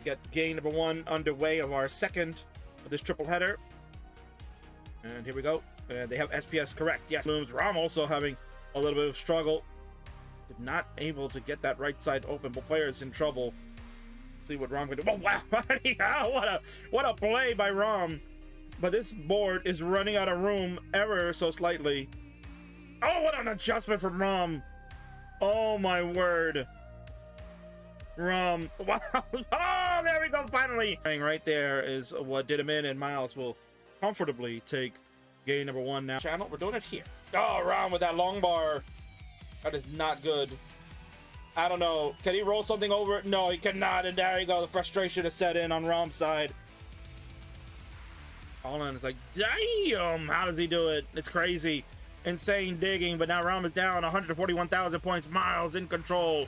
to get game number 1 underway of our second of this triple header. And here we go. And they have SPS correct. Yes, Looms. Rom also having a little bit of struggle. Not able to get that right side open, but player is in trouble. See what Rom can do. Oh wow! what a play by Rom. But this board is running out of room ever so slightly. Oh, what an adjustment from Rom. Oh my word. Rom. Wow. Oh, there we go, finally. Right there is what did him in, and Miles will comfortably take game number 1 now. Channel, we're doing it here. Oh, Rom with that long bar. That is not good. I don't know. Can he roll something over it? No, he cannot. And there you go. The frustration is set in on Rom's side. Colin is like, damn, how does he do it? It's crazy. Insane digging, but now Rom is down 141,000 points. Miles in control.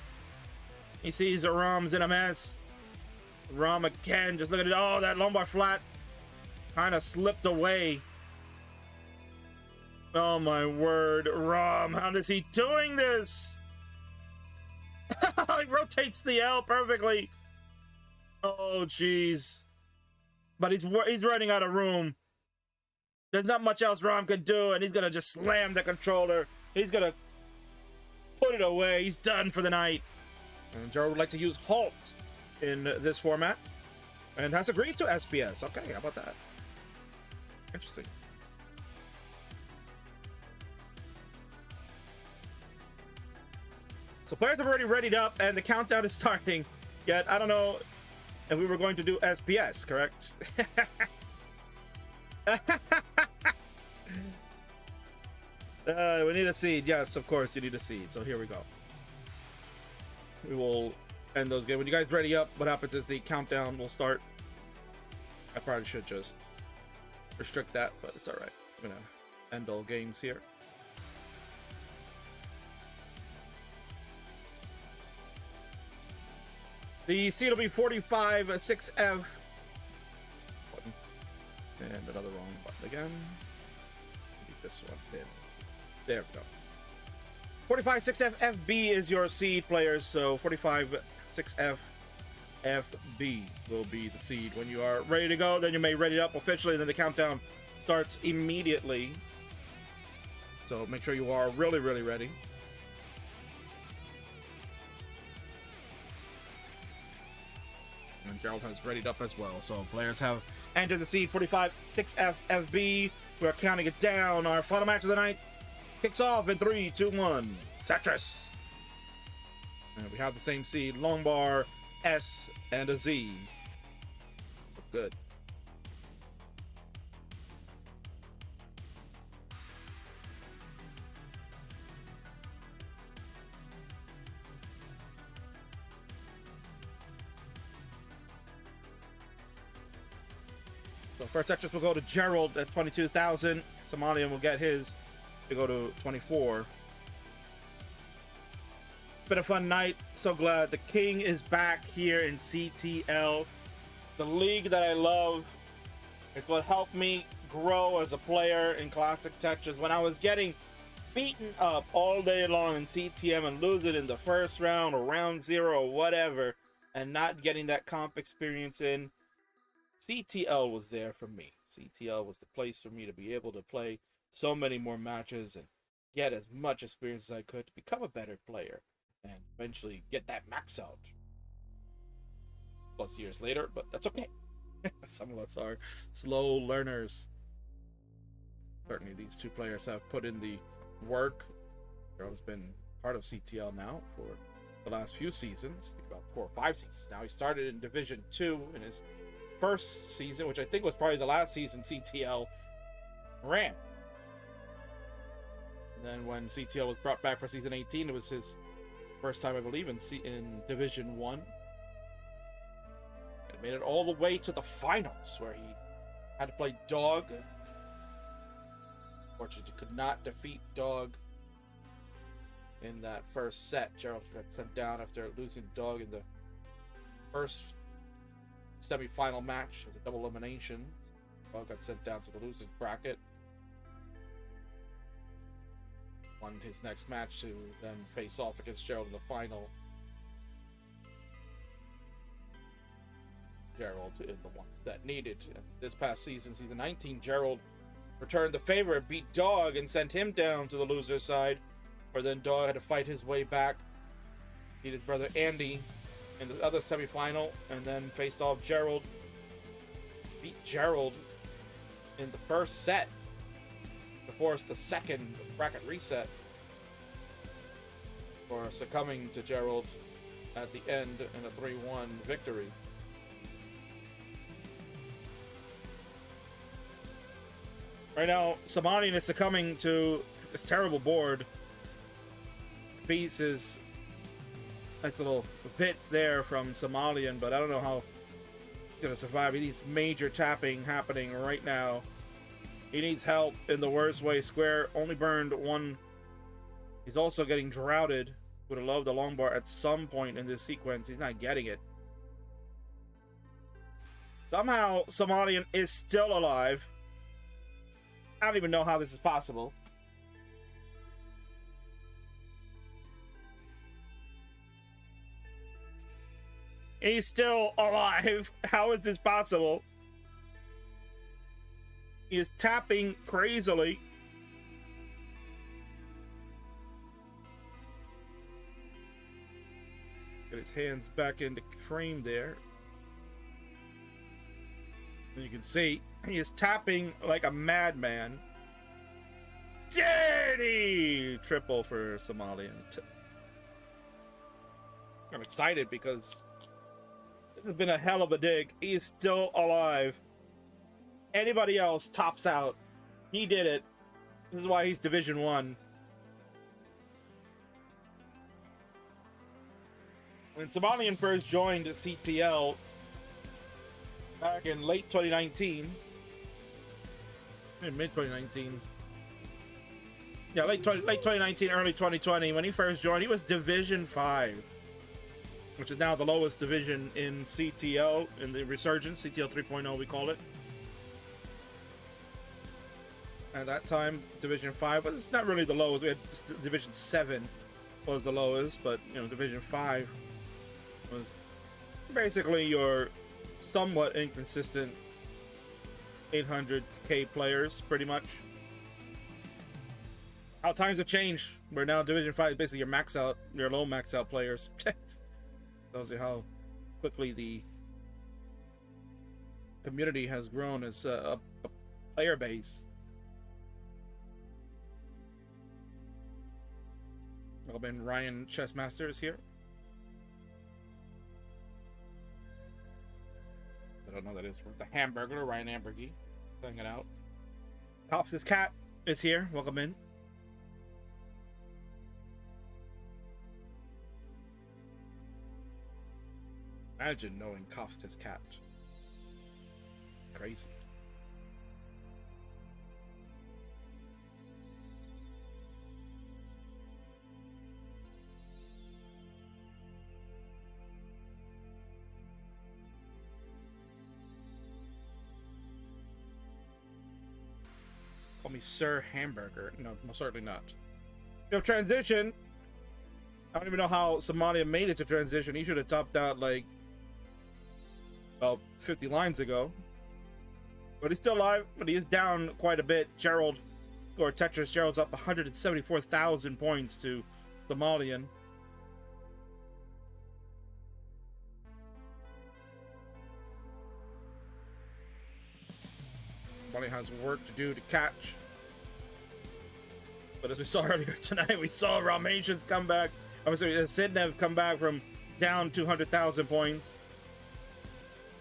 He sees that Rom's in a mess. Rom again, just look at it. Oh, that lumbar flat kind of slipped away. Oh my word, Rom, how is he doing this? He rotates the L perfectly. Oh, jeez. But he's running out of room. There's not much else Rom can do, and he's gonna just slam the controller. He's gonna put it away. He's done for the night. And Gerald would like to use Halt in this format, and has agreed to SPS. Okay, how about that? Interesting. So players have already readied up, and the countdown is starting. Yet I don't know if we were going to do SPS, correct? We need a seed. Yes, of course you need a seed. So here we go. We will end those games. When you guys ready up, what happens is the countdown will start. I probably should just restrict that, but it's all right. I'm gonna end all games here. The seed will be 45 6F. And another wrong button again. Maybe this one. There we go. 45 6F FB is your seed, players. So 45 6F FB will be the seed. When you are ready to go, then you may ready up officially, and then the countdown starts immediately. So make sure you are really, really ready. And Gerald has readied up as well. So players have entered the seed 45 6F FB. We're counting it down. Our final match of the night kicks off in 3, 2, 1. Tetris. And we have the same seed, long bar, S, and a Z. Look good. So first Tetris will go to Gerald at 22,000. Somalian will get his to go to 24. It's been a fun night. So glad the king is back here in CTL, the league that I love. It's what helped me grow as a player in classic Tetris. When I was getting beaten up all day long in CTM and losing in the first round or round 0 or whatever, and not getting that comp experience in, CTL was there for me. CTL was the place for me to be able to play so many more matches and get as much experience as I could to become a better player and eventually get that max out. Plus years later, but that's okay. Some of us are slow learners. Certainly these two players have put in the work. Gerald's been part of CTL now for the last few seasons. I think about 4 or 5 seasons now. He started in Division 2 in his first season, which I think was probably the last season CTL ran. And then when CTL was brought back for season 18, it was his first time, I believe, in Division 1. And made it all the way to the finals, where he had to play Dog. Unfortunately, could not defeat Dog in that first set. Gerald got sent down after losing Dog in the first semi-final match as a double elimination. Dog got sent down to the losers bracket. Won his next match to then face off against Gerald in the final. Gerald in the ones that needed. This past season, season 19, Gerald returned the favor, beat Dog, and sent him down to the loser side, where then Dog had to fight his way back, beat his brother Andy in the other semifinal, and then faced off Gerald, beat Gerald in the first set to force the second bracket reset for succumbing to Gerald at the end in a 3-1 victory. Right now, Somalian is succumbing to this terrible board. This piece is nice little bits there from Somalian, but I don't know how he's gonna survive. He needs major tapping happening right now. He needs help in the worst way. Square only burned one. He's also getting droughted. Would have loved the long bar at some point in this sequence. He's not getting it. Somehow, Somalian is still alive. I don't even know how this is possible. He's still alive. How is this possible? He is tapping crazily. Get his hands back into frame there. And you can see he is tapping like a madman. Dirty triple for Somalian. I'm excited because this has been a hell of a dig. He is still alive. Anybody else tops out. He did it. This is why he's Division 1. When Somalian first joined CTL back in late 2019, mid 2019, yeah, late 2019, early 2020, when he first joined, he was Division 5, which is now the lowest division in CTL, in the Resurgence, CTL 3.0 we call it. At that time, Division 5, but it's not really the lowest. We had Division 7 was the lowest, but you know, Division 5 was basically your somewhat inconsistent 800k players, pretty much. How times have changed. Where now Division 5 is basically your max out, your low max out players. Tells you how quickly the community has grown as a player base. Welcome, Ryan Chessmaster is here. I don't know who that is. The Hamburger, Ryan Ambergy. Hanging out. Cops' cat is here. Welcome in. Imagine knowing Cops' cat. Crazy. Call me Sir Hamburger. No, most certainly not. You know, transition. I don't even know how Somalia made it to transition. He should have topped out like about 50 lines ago. But he's still alive, but he is down quite a bit. Gerald scored Tetris. Gerald's up 174,000 points to Somalian. Somalian has work to do to catch. But as we saw earlier tonight, we saw Ramatians come back. I'm sorry, Sidnev come back from down 200,000 points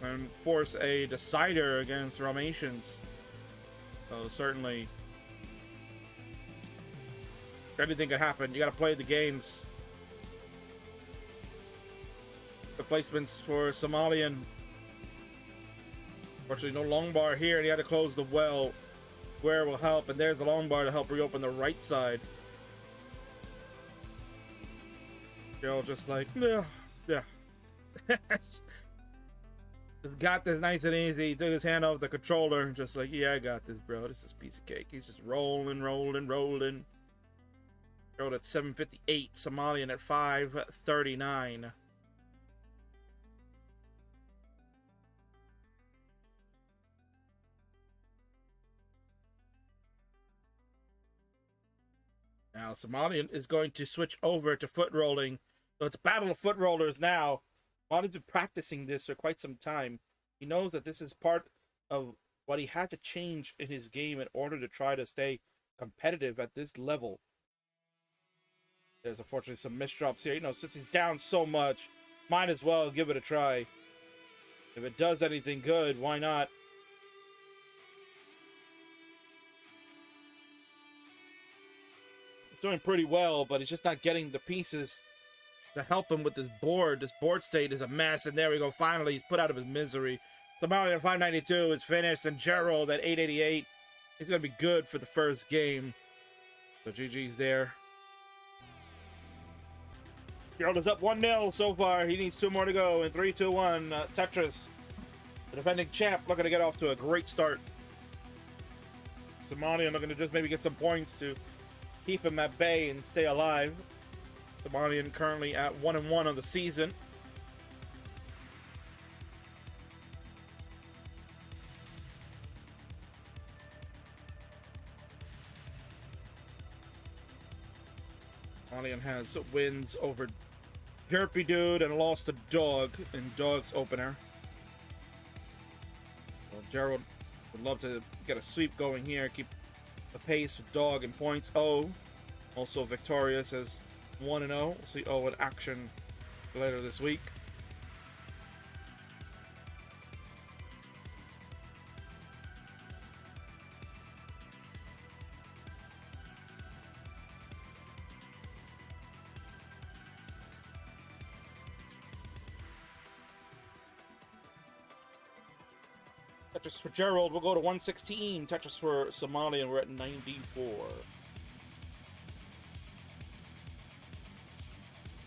and force a decider against Ramatians. So certainly anything could happen. You got to play the games. The placements for Somalian. Unfortunately, no long bar here, and he had to close the well. Square will help, and there's the long bar to help reopen the right side. Gerald just like, yeah. Just got this nice and easy. He took his hand off the controller, just like, yeah, I got this, bro. This is a piece of cake. He's just rolling. Gerald at 758, Somalian at 539. Now Somalian is going to switch over to foot rolling. So it's a battle of foot rollers now. Somalian's been practicing this for quite some time. He knows that this is part of what he had to change in his game in order to try to stay competitive at this level. There's unfortunately some misdrops here. You know, since he's down so much, might as well give it a try. If it does anything good, why not? He's doing pretty well, but he's just not getting the pieces to help him with this board. This board state is a mess, and there we go. Finally, he's put out of his misery. Somalian at 592 is finished, and Gerald at 888. He's going to be good for the first game. So GG's there. Gerald is up 1-0 so far. He needs 2 more to go. In 3, 2, 1, Tetris, the defending champ, looking to get off to a great start. Somalian looking to just maybe get some points to keep him at bay and stay alive. Somalian currently at 1-1 on the season. Somalian has wins over Herpy Dude and lost to Dog in Dog's opener. Well, Gerald would love to get a sweep going here, keep the pace with Dog in points. O also victorious as 1-0. We'll see O in action later this week. Tetris for Gerald, we'll go to 116. Tetris for Somalian, we're at 94.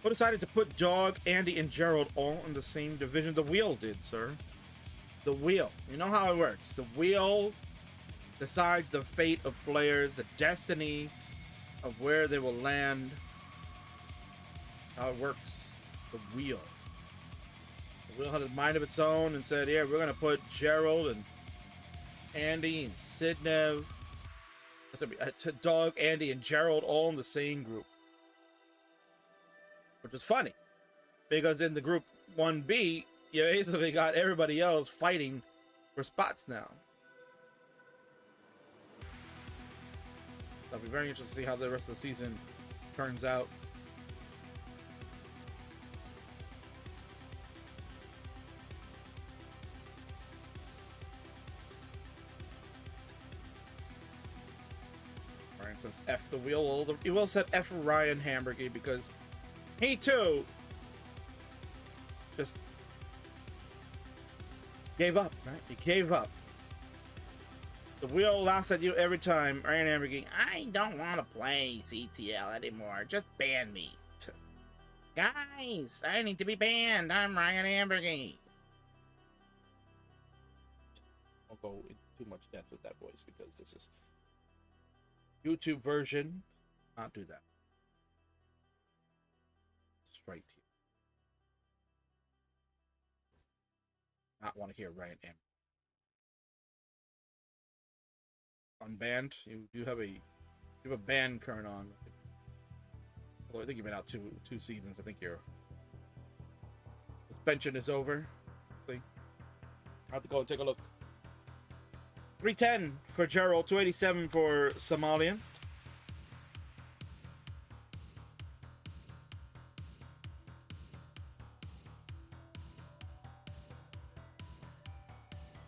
Who decided to put Dog, Andy, and Gerald all in the same division? The wheel did, sir. The wheel. You know how it works. The wheel decides the fate of players, the destiny of where they will land. How it works. The wheel. The wheel had a mind of its own and said, yeah, we're going to put Gerald and Andy and Sidnev, Dog, Andy, and Gerald all in the same group. Which is funny, because in the group 1B, you basically got everybody else fighting for spots now. I'll be very interested to see how the rest of the season turns out. Ryan says F the wheel. He will set F Ryan Hamburger because he too just gave up, right? He gave up. The wheel laughs at you every time. Ryan Hamburger, I don't want to play CTL anymore. Just ban me. Guys, I need to be banned. I'm Ryan Hamburger. I'll go into too much depth with that voice because this is YouTube version. Not do that. Right here. Not want to hear Ryan Hamburger. Unbanned. You have a ban current on. Well, I think you've been out two seasons. I think your suspension is over. See, I have to go and take a look. 310 for Gerald, 287 for Somalian.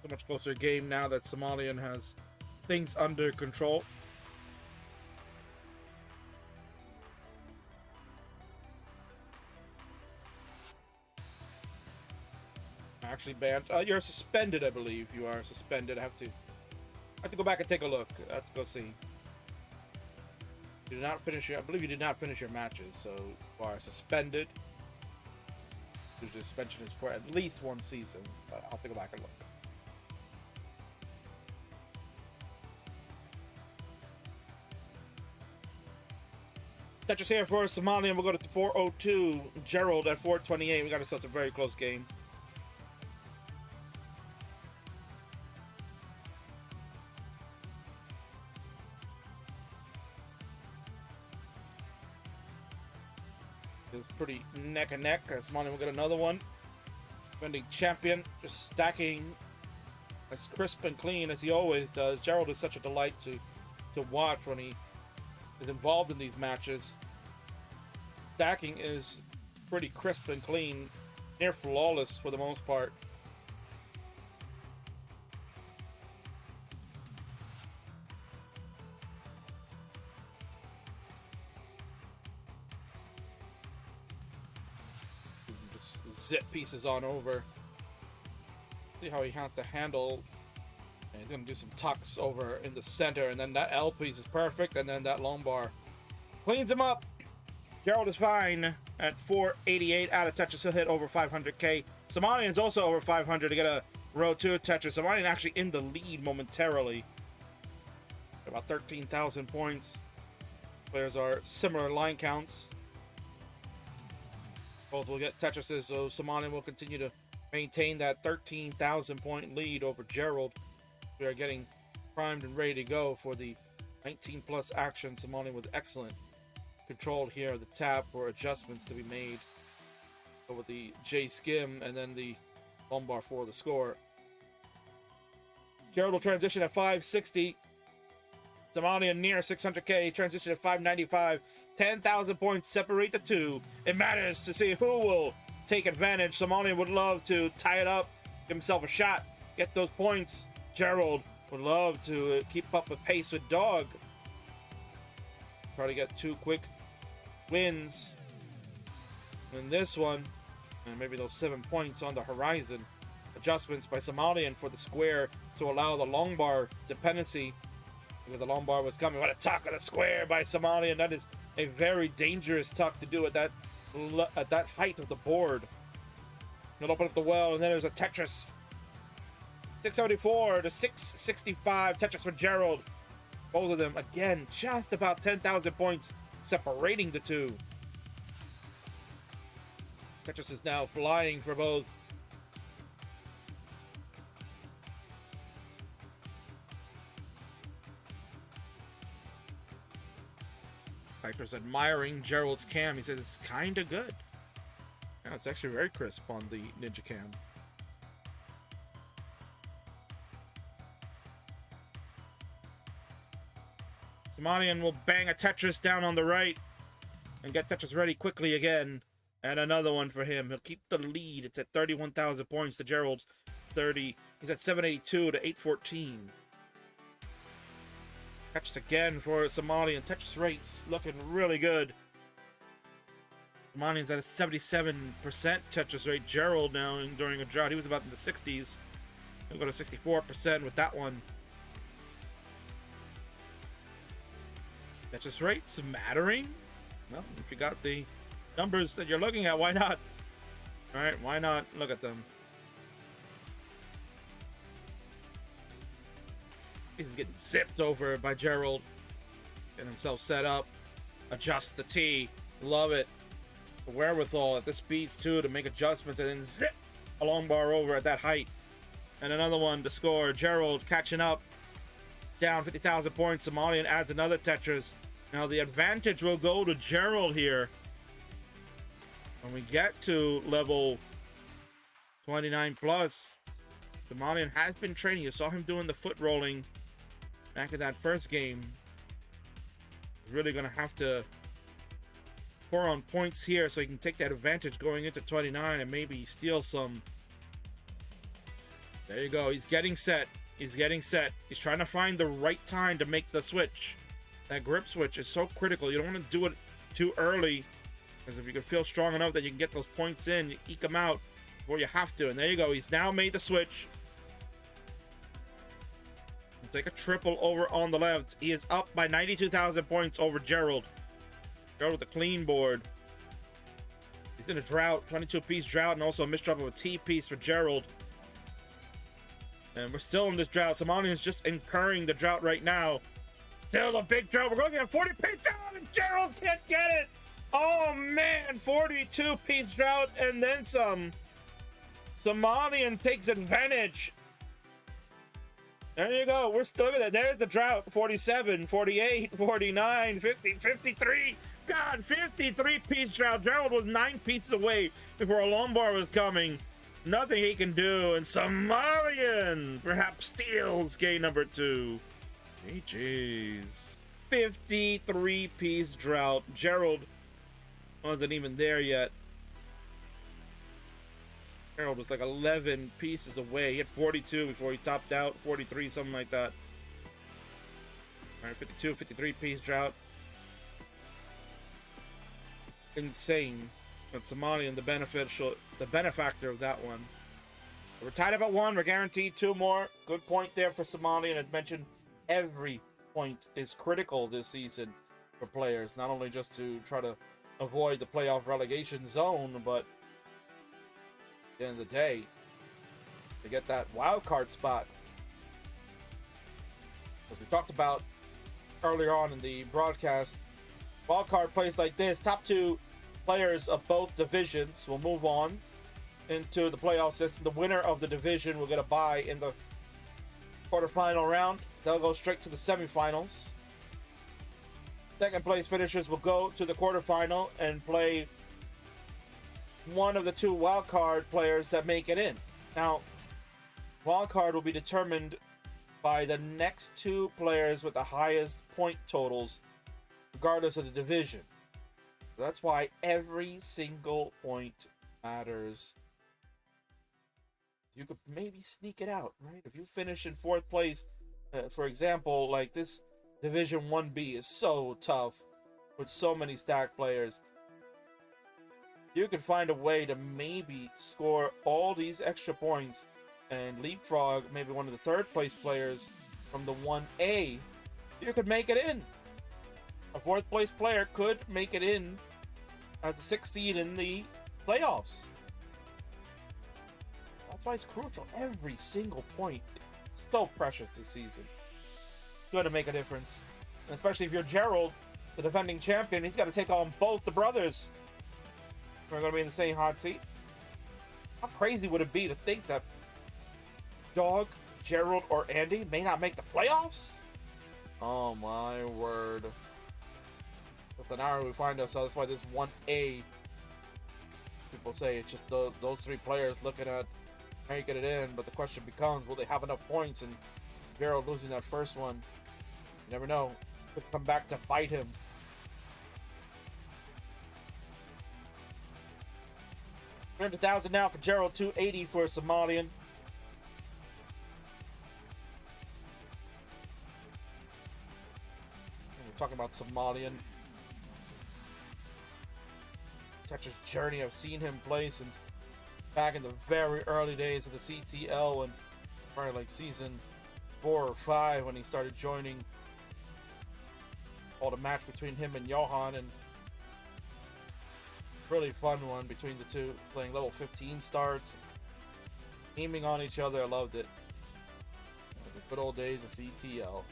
So much closer game now that Somalian has things under control. Actually banned. You're suspended, I believe. You are suspended. I have to go back and take a look. I have to go see. You did not finish I believe you did not finish your matches, so you are suspended. Usually suspension is for at least one season, but I'll have to go back and look. Tetris here for Somalian. We'll go to 402. Gerald at 428. We got ourselves a very close game. is pretty neck and neck. Somalian will get another one. Defending champion, just stacking as crisp and clean as he always does. Gerald is such a delight to watch when he is involved in these matches. Stacking is pretty crisp and clean, near flawless for the most part. Just zip pieces on over. See how he has to handle. And he's gonna do some tucks over in the center, and then that L piece is perfect, and then that long bar cleans him up. Gerald is fine at 488 out of Tetris. He'll hit over 500k. Somalian is also over 500 to get a row 2 Tetris. Somalian actually in the lead momentarily. About 13,000 points. Players are similar line counts. Both will get Tetrises, so Somalian will continue to maintain that 13,000 point lead over Gerald. We are getting primed and ready to go for the 19 plus action. Somalian with excellent control here. The tap or adjustments to be made with the J skim and then the lumbar for the score. Gerald will transition at 560. Somalian near 600k. Transition at 595. 10,000 points separate the two. It matters to see who will take advantage. Somalian would love to tie it up, give himself a shot, get those points. Gerald would love to keep up a pace with Dog. Try to get 2 quick wins in this one, and maybe those 7 points on the horizon. Adjustments by Somalian for the square to allow the long bar dependency, because the long bar was coming. What a tuck of the square by Somalian. That is a very dangerous tuck to do at that height of the board. He'll open up the well, and then there's a Tetris. 674 to 665 Tetris for Gerald. Both of them again just about 10,000 points separating the two. Tetris is now flying for both. Piper's admiring Gerald's cam. He says it's kind of good. Yeah, it's actually very crisp on the Ninja cam. Somalian will bang a Tetris down on the right and get Tetris ready quickly again. And another one for him. He'll keep the lead. It's at 31,000 points to Gerald's 30. He's at 782 to 814. Tetris again for Somalian. Tetris rates looking really good. Somalian's at a 77% Tetris rate. Gerald now during a drought, he was about in the 60s. He'll go to 64% with that one. Tetris rates mattering? Well, if you got the numbers that you're looking at, why not? Alright, why not look at them? He's getting zipped over by Gerald. Get himself set up. Adjust the T. Love it. The wherewithal at the speeds too to make adjustments and then zip a long bar over at that height. And another one to score. Gerald catching up. Down 50,000 points. Somalian adds another Tetris. Now the advantage will go to Gerald here. When we get to level 29 plus, Somalian has been training. You saw him doing the foot rolling back in that first game. He's really going to have to pour on points here so he can take that advantage going into 29 and maybe steal some. There you go. He's getting set. He's getting set. He's trying to find the right time to make the switch. That grip switch is so critical. You don't want to do it too early, because if you can feel strong enough that you can get those points in, you eke them out before you have to. And there you go. He's now made the switch. He'll take a triple over on the left. He is up by 92,000 points over Gerald. Gerald with a clean board. He's in a drought, 22-piece drought, and also a misdrop of a T-piece for Gerald. And we're still in this drought. Somalian is just incurring the drought right now. Still a big drought. We're going to get a 40-piece drought, and Gerald can't get it. Oh, man. 42-piece drought and then some. Somalian takes advantage. There you go. We're still at that. There's the drought. 47, 48, 49, 50, 53. God, 53-piece Gerald. Gerald was 9 pieces away before a long bar was coming. Nothing he can do. And Somalian perhaps steals game number 2. GG's. 53-piece drought. Gerald wasn't even there yet. Gerald was like 11 pieces away. He had 42 before he topped out. 43, something like that. All right, 52, 53-piece drought. Insane. But Somalian, the benefactor of that one. We're tied up at 1. We're guaranteed 2 more. Good point there for Somalian. As mentioned, every point is critical this season for players. Not only just to try to avoid the playoff relegation zone, but at the end of the day, to get that wild card spot. As we talked about earlier on in the broadcast, wild card plays like this. Top 2 players of both divisions will move on into the playoff system. The winner of the division will get a bye in the quarterfinal round. They'll go straight to the semifinals. Second place finishers will go to the quarterfinal and play one of the 2 wildcard players that make it in. Now, wildcard will be determined by the next 2 players with the highest point totals, regardless of the division. So that's why every single point matters. You could maybe sneak it out, right? If you finish in 4th place, for example, like this Division 1B is so tough with so many stacked players. You could find a way to maybe score all these extra points and leapfrog maybe one of the 3rd place players from the 1A. You could make it in. A 4th place player could make it in as a 6th seed in the playoffs. That's why it's crucial. Every single point is so precious this season. It's going to make a difference. And especially if you're Gerald, the defending champion, he's got to take on both the brothers. We're going to be in the same hot seat. How crazy would it be to think that Dog, Gerald, or Andy may not make the playoffs? Oh my word. With the hour we find ourselves, that's why this 1A, people say it's just those 3 players looking at making it in, but the question becomes, will they have enough points? And Gerald losing that first one, you never know, could come back to bite him. $300,000 now for Gerald, 280 for Somalian. We're talking about Somalian. Tetris journey. I've seen him play since back in the very early days of the CTL, and probably like season 4 or 5 when he started joining all the match between him and Johan, and really fun one between the 2, playing level 15 starts, aiming on each other. I loved it. It was the good old days of CTL.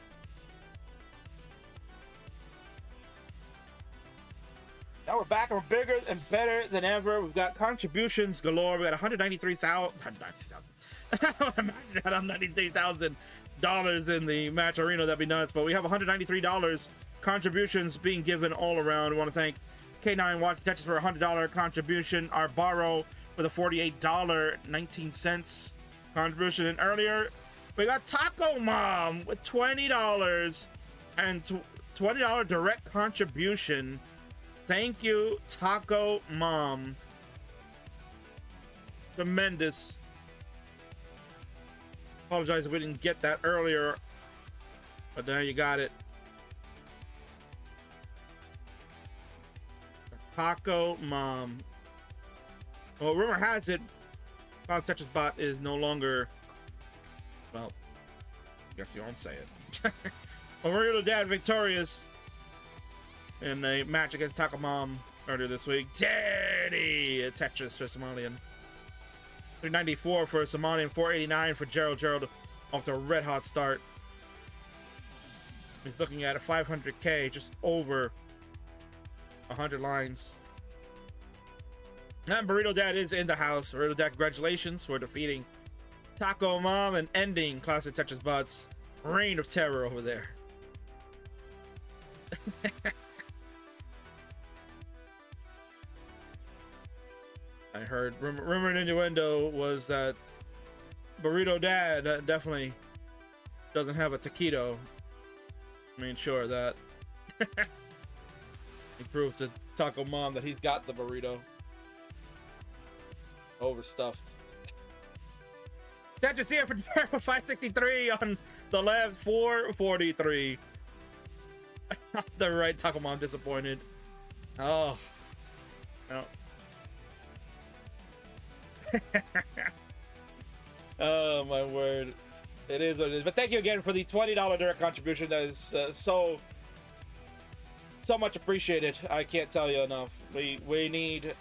Now we're back and we're bigger and better than ever. We've got contributions galore. We got $193,000. Imagine that $193,000 in the match arena. That'd be nuts. But we have $193 contributions being given all around. We want to thank K9 watching Tetris for a $100 contribution. Arbaro with a $48.19 contribution. And earlier, we got Taco Mom with $20 and $20 direct contribution. Thank you, Taco Mom. Tremendous. Apologize if we didn't get that earlier, but now you got it. Taco Mom. Well, rumor has it, Tetris Bot is no longer, well, I guess you won't say it. Real Dad victorious in a match against Taco Mom earlier this week. Daddy Tetris for Somalian. 394 for Somalian, 489 for Gerald. Gerald off to a red hot start. He's looking at a 500k, just over 100 lines. And Burrito Dad is in the house. Burrito Dad, congratulations for defeating Taco Mom and ending Classic Tetris Bot's reign of terror over there. heard. Rumor and innuendo was that Burrito Dad definitely doesn't have a taquito. I mean, sure, that he proved to Taco Mom that he's got the burrito. Overstuffed. Tetris here for 563 on the left, 443. The right, Taco Mom disappointed. Oh. No. Oh, my word. It is what it is. But thank you again for the $20 direct contribution. That is so much appreciated. I can't tell you enough. We need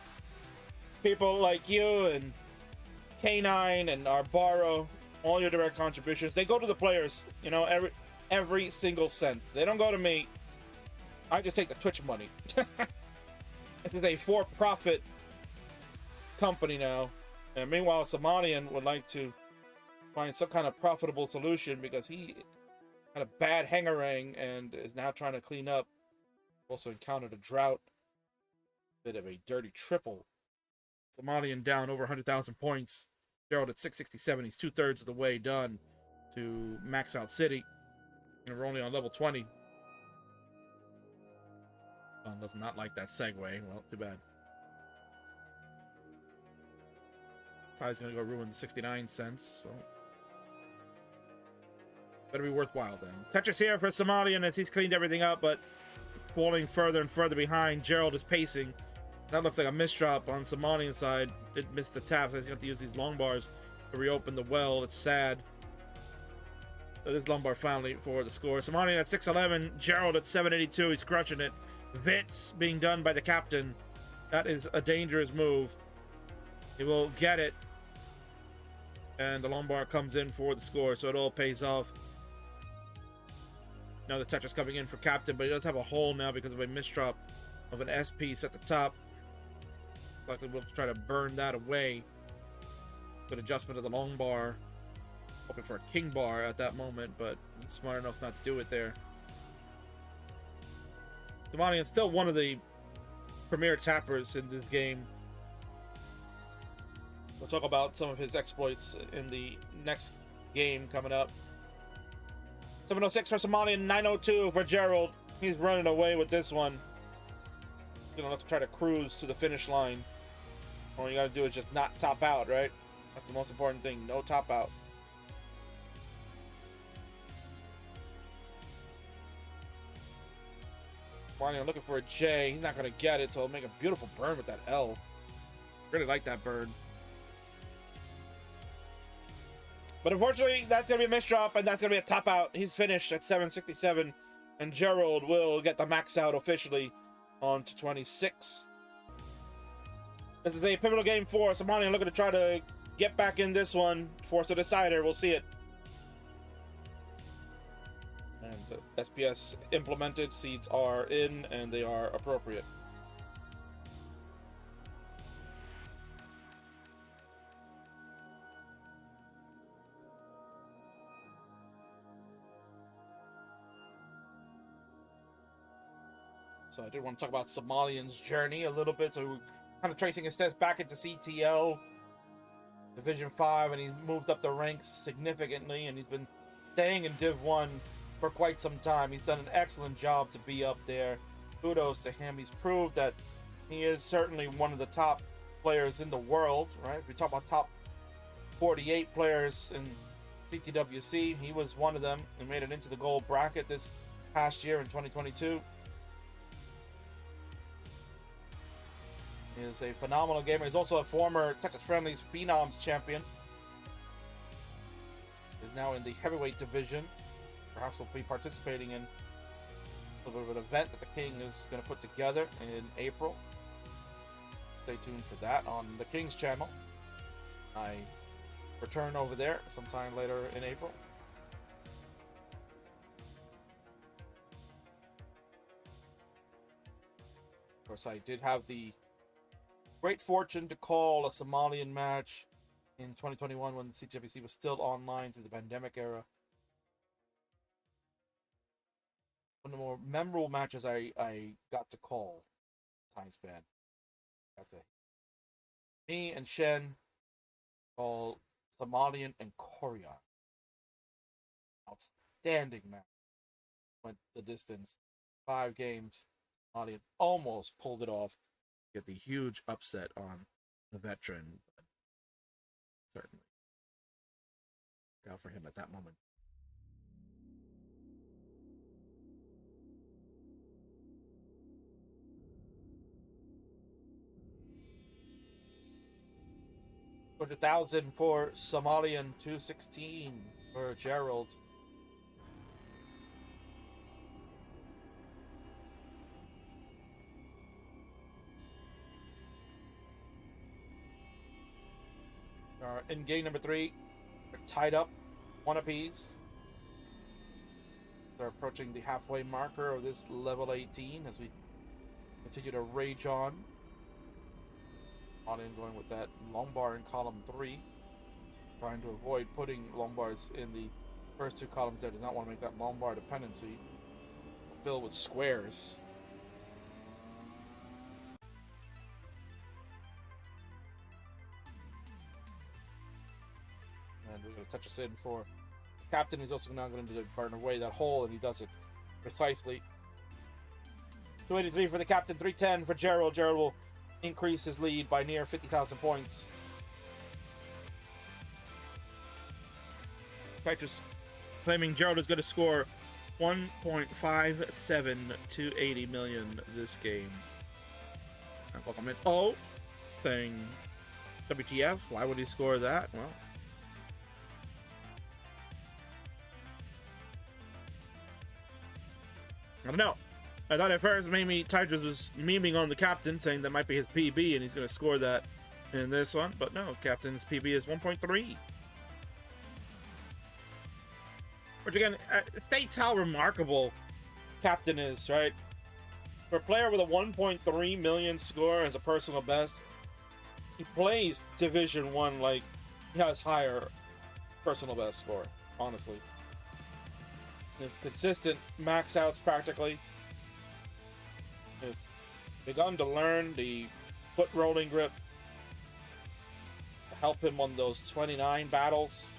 people like you and K9 and Arbaro, all your direct contributions. They go to the players, you know, every single cent. They don't go to me. I just take the Twitch money. This is a for-profit company now. And meanwhile, Somalian would like to find some kind of profitable solution because he had a bad hangarang and is now trying to clean up. Also encountered a drought. Bit of a dirty triple. Somalian down over 100,000 points. Gerald at 667. He's 2/3 of the way done to max out City. And we're only on level 20. Don does not like that segue. Well, too bad. Ty's gonna go ruin the 69 cents. So better be worthwhile then. Tetris here for Somalian as he's cleaned everything up, but falling further and further behind. Gerald is pacing. That looks like a misdrop on Somalian side. Did miss the tap, so he's going to use these long bars to reopen the well. It's sad. So this long bar finally for the score. Somalian at 611. Gerald at 782. He's crushing it. Vitz being done by the captain. That is a dangerous move. He will get it. And the long bar comes in for the score, so it all pays off. Now the Tetris coming in for captain, but he does have a hole now because of a misdrop of an S piece at the top. Likely we'll try to burn that away. Good adjustment of the long bar. Hoping for a king bar at that moment, but he's smart enough not to do it there. Somalian's still one of the premier tappers in this game. We'll talk about some of his exploits in the next game coming up. 706 for Somalian, 902 for Gerald. He's running away with this one. You don't have to try to cruise to the finish line. All you gotta do is just not top out, right? That's the most important thing. No top out. Somalian looking for a J. He's not gonna get it, so he'll make a beautiful burn with that L. Really like that burn. But unfortunately, that's going to be a misdrop, and that's going to be a top out. He's finished at 767, and Gerald will get the max out officially on to 26. This is a pivotal game for Somalian looking to try to get back in this one. Force a decider. We'll see it. And the SPS implemented. Seeds are in, and they are appropriate. So I did want to talk about Somalian's journey a little bit. So we're kind of tracing his steps back into CTL, Division 5, and he's moved up the ranks significantly, and he's been staying in Div 1 for quite some time. He's done an excellent job to be up there. Kudos to him. He's proved that he is certainly one of the top players in the world, right? If we talk about top 48 players in CTWC, he was one of them and made it into the gold bracket this past year in 2022. He is a phenomenal gamer. He's also a former Tetris Friendly's Phenoms champion. He's now in the heavyweight division. Perhaps will be participating in a little bit of an event that the King is going to put together in April. Stay tuned for that on the King's channel. I return over there sometime later in April. Of course, I did have the great fortune to call a Somalian match in 2021 when the CTWC was still online through the pandemic era. One of the more memorable matches I got to call time span. Got to Me and Shen call Somalian and Korean. Outstanding match. Went the distance. 5 games. Somalian almost pulled it off. Get the huge upset on the veteran. But certainly. Look out for him at that moment. $100,000 for Somalian, 216 for Gerald. In game number 3, we're tied up, 1 apiece. They're approaching the halfway marker of this level 18 as we continue to rage on. On in going with that long bar in column 3. Trying to avoid putting long bars in the first 2 columns there. Does not want to make that long bar dependency filled with squares. And we're going to touch us in for the captain. He's also now going to burn away that hole, and he does it precisely. 283 for the captain, 310 for Gerald. Gerald will increase his lead by near 50,000 points. Tetris claiming Gerald is going to score 1.57 to 80 million this game. Welcome in. Oh, thing. WTF? Why would he score that? Well, I don't know. I thought at first maybe Tetris was memeing on the captain, saying that might be his PB and he's going to score that in this one. But no, captain's PB is 1.3. Which again, states how remarkable captain is, right? For a player with a 1.3 million score as a personal best, he plays Division 1 like he has higher personal best score, honestly. His consistent max outs practically. He's begun to learn the foot rolling grip to help him on those 29 battles.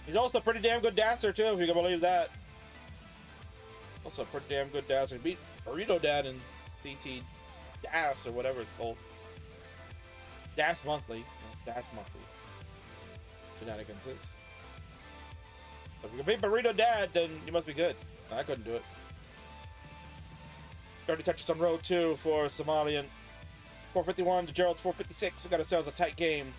He's also a pretty damn good dasser too, if you can believe that. Also a pretty damn good dasser. He beat Burrito Dad in CT Das or whatever it's called. Das Monthly. Das Monthly. Shenanigans is. So if you can beat Burrito Dad, then you must be good. I couldn't do it. 30 touches on row 2 for Somalian. 451 to Gerald's 456. We got ourselves a tight game.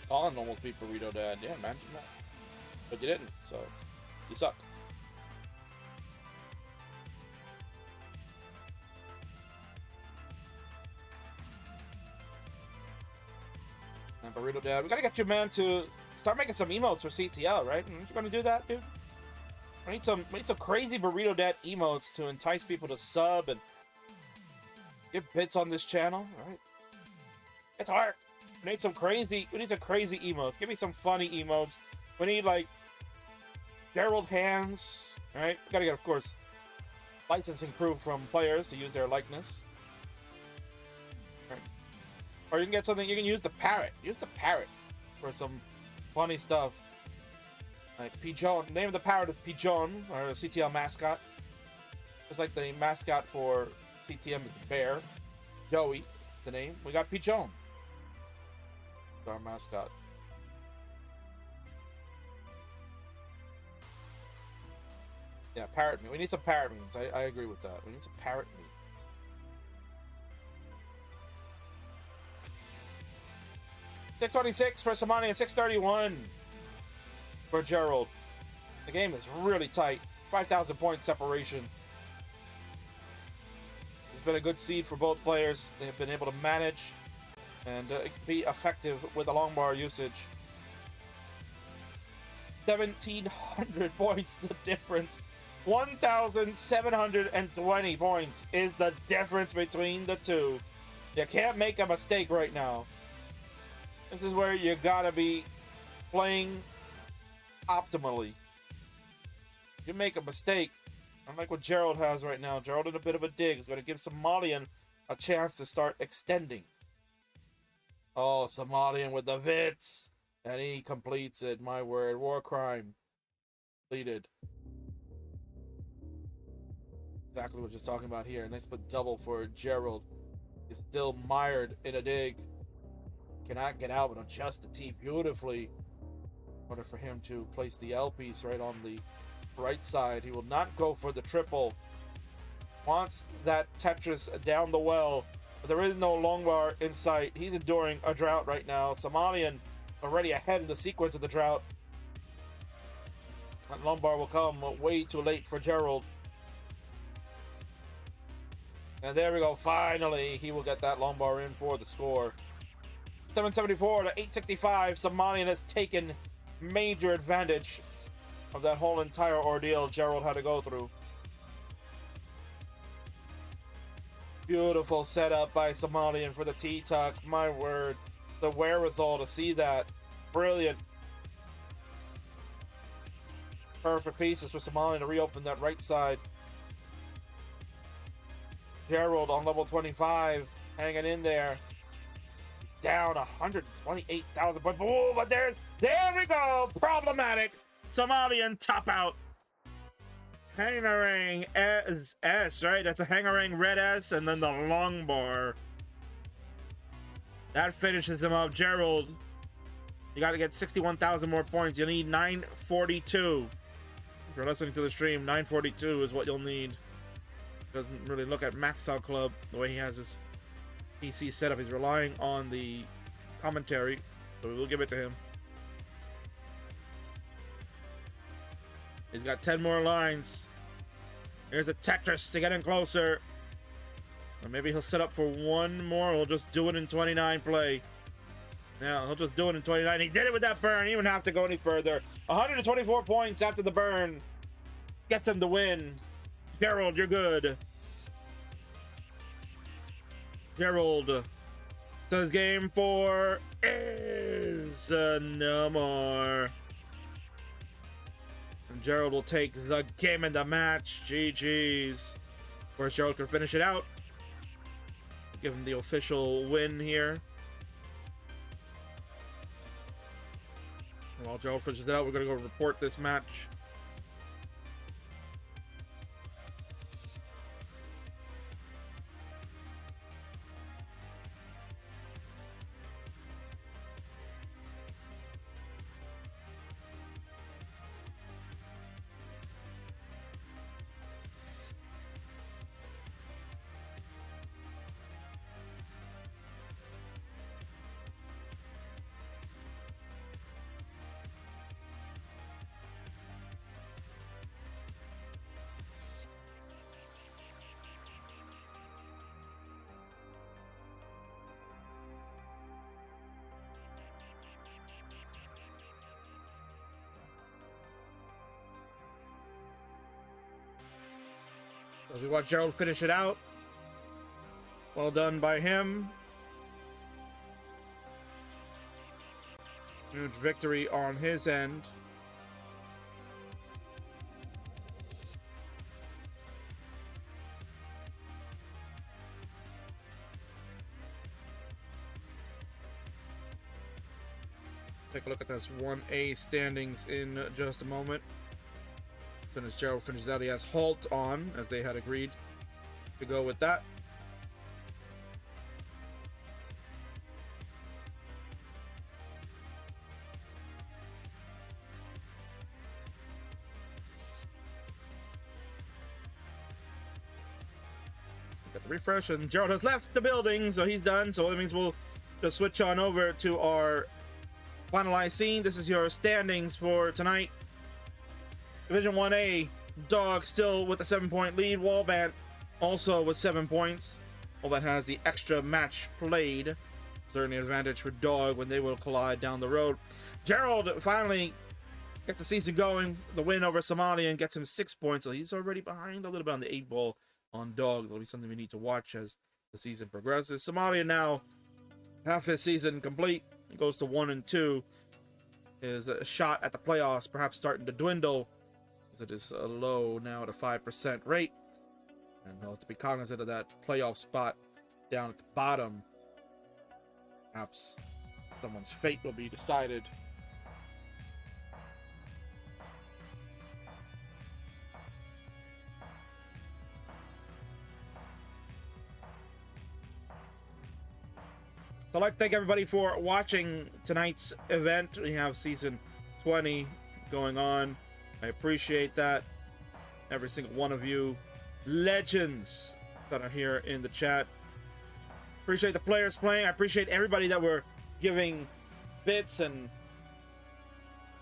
Colin almost beat Burrito Dad. Yeah, imagine that. But you didn't, so you suck. And Burrito Dad, we gotta get you, man, to start making some emotes for CTL, right? Aren't you gonna do that, dude? We need some crazy Burrito Dad emotes to entice people to sub and give bits on this channel, right? It's hard. We need some crazy emotes. Give me some funny emotes. We need, like, Gerald hands, right? We gotta get, of course, licensing proof from players to use their likeness. Right. Or you can get something, you can use the parrot. Use the parrot for some funny stuff. Like Pigeon. Name of the parrot is Pigeon, or a CTL mascot. Just like the mascot for CTM is the bear. Joey is the name. We got Pigeon. Our mascot. Yeah, parrot meat. We need some parrot memes. I agree with that. We need some parrot meat. $626 for Somalian and $631 for Gerald. The game is really tight. 5,000 point separation. It's been a good seed for both players. They have been able to manage and be effective with the long bar usage. 1,700 points the difference. 1,720 points is the difference between the two. You can't make a mistake right now. This is where you gotta be playing optimally. You make a mistake, unlike what Gerald has right now. Gerald in a bit of a dig is going to give Somalian a chance to start extending. Oh, Somalian with the Vits. And he completes it. My word. War crime. Completed. Exactly what we're just talking about here. Nice but double for Gerald. He's still mired in a dig. Cannot get out, but adjust the T beautifully in order for him to place the L piece right on the right side. He will not go for the triple. Wants that Tetris down the well, but there is no long bar in sight. He's enduring a drought right now. Somalian already ahead in the sequence of the drought. That long bar will come way too late for Gerald. And there we go. Finally, he will get that long bar in for the score. 774 to 865. Somalian has taken major advantage of that whole entire ordeal Gerald had to go through. Beautiful setup by Somalian for the T-tuck. My word. The wherewithal to see that. Brilliant. Perfect pieces for Somalian to reopen that right side. Gerald on level 25, hanging in there. Down 128,000 points. Oh, but there we go. Problematic. Somalian top out. Hangarang S, right? That's a Hangarang red S, and then the long bar. That finishes him up. Gerald, you got to get 61,000 more points. You need 942. If you're listening to the stream, 942 is what you'll need. Doesn't really look at Max Out Club the way he has his PC setup. He's relying on the commentary, so we will give it to him. He's got 10 more lines. Here's a Tetris to get in closer. Or maybe he'll set up for one more. He'll just do it in 29 play. Yeah, he'll just do it in 29. He did it with that burn. He didn't have to go any further. 124 points after the burn. Gets him the win. Gerald, you're good. Gerald says game 4 is no more. And Gerald will take the game and the match. GG's. Of course, Gerald can finish it out. Give him the official win here. While Gerald finishes it out, we're going to go report this match. As we watch Gerald finish it out. Well done by him. Huge victory on his end. Take a look at this 1A standings in just a moment. As soon as Gerald finishes out, he has Halt on, as they had agreed to go with that. Got the refresh, and Gerald has left the building, so he's done. So that means we'll just switch on over to our finalized scene. This is your standings for tonight. Division 1A, Dog still with a 7-point lead. Wallband also with 7 points. Wallband has the extra match played. Certainly an advantage for Dog when they will collide down the road. Gerald finally gets the season going. The win over Somalian gets him 6 points, so he's already behind a little bit on the 8 ball on Dog. That'll be something we need to watch as the season progresses. Somalian now half his season complete. He goes to 1-2. His shot at the playoffs perhaps starting to dwindle It is low now at a 5% rate. And we'll have to be cognizant of that playoff spot down at the bottom. Perhaps someone's fate will be decided. So I'd like to thank everybody for watching tonight's event. We have season 20 going on. I appreciate that. Every single one of you legends that are here in the chat. Appreciate the players playing. I appreciate everybody that were giving bits and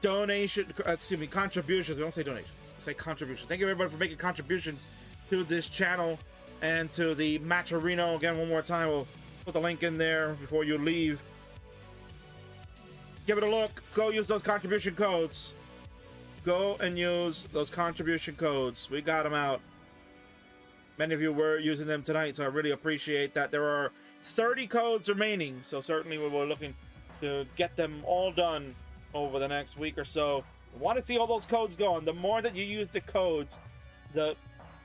contributions. We don't say donations, we say contributions. Thank you everybody for making contributions to this channel and to the Matcherino. Again, one more time, we'll put the link in there before you leave. Give it a look. Go use those contribution codes. Go and use those contribution codes. We got them out. Many of you were using them tonight, so I really appreciate that. There are 30 codes remaining, so certainly we were looking to get them all done over the next week or so. We want to see all those codes going. The more that you use the codes, the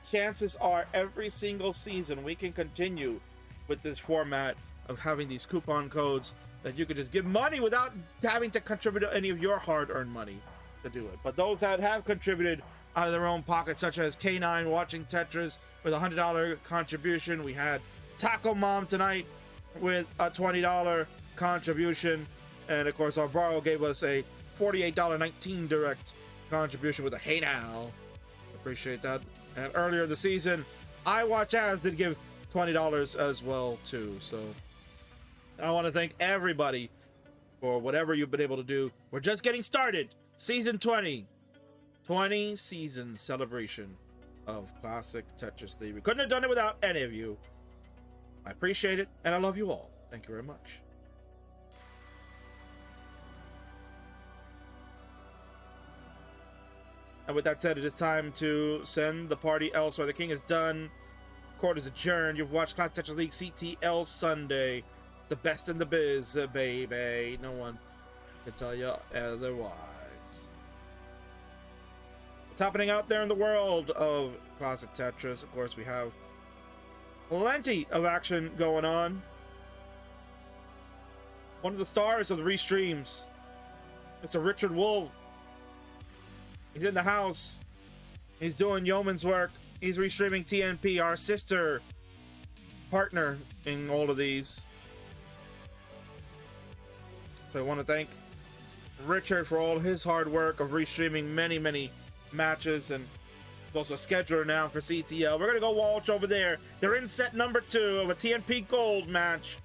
chances are every single season we can continue with this format of having these coupon codes that you could just give money without having to contribute any of your hard-earned money to do it. But those that have contributed out of their own pocket, such as K9 watching Tetris with a $100 contribution. We had Taco Mom tonight with a $20 contribution. And of course, our borrow gave us a $48.19 direct contribution with a hey now. Appreciate that. And earlier in the season, I Watch As did give $20 as well too. So I want to thank everybody for whatever you've been able to do. We're just getting started. Season 20 season celebration of classic Tetris 3. We couldn't have done it without any of you. I appreciate it, and I love you all. Thank you very much. And with that said, it is time to send the party elsewhere. The king is done. Court is adjourned. You've watched Classic Tetris League CTL Sunday. The best in the biz, baby. No one can tell you otherwise. What's happening out there in the world of Classic Tetris? Of course, we have plenty of action going on. One of the stars of the Restreams, Mr. Richard Wolf. He's in the house. He's doing yeoman's work. He's restreaming TNP, our sister partner in all of these. So I want to thank Richard for all his hard work of restreaming many, many matches, and he's also a scheduler now for CTL. We're going to go watch over there. They're in set number 2 of a TNP Gold match.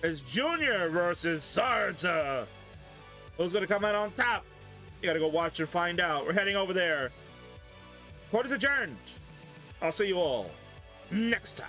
It's Junior versus Sarza. Who's going to come out on top? You got to go watch and find out. We're heading over there. Court is adjourned. I'll see you all next time.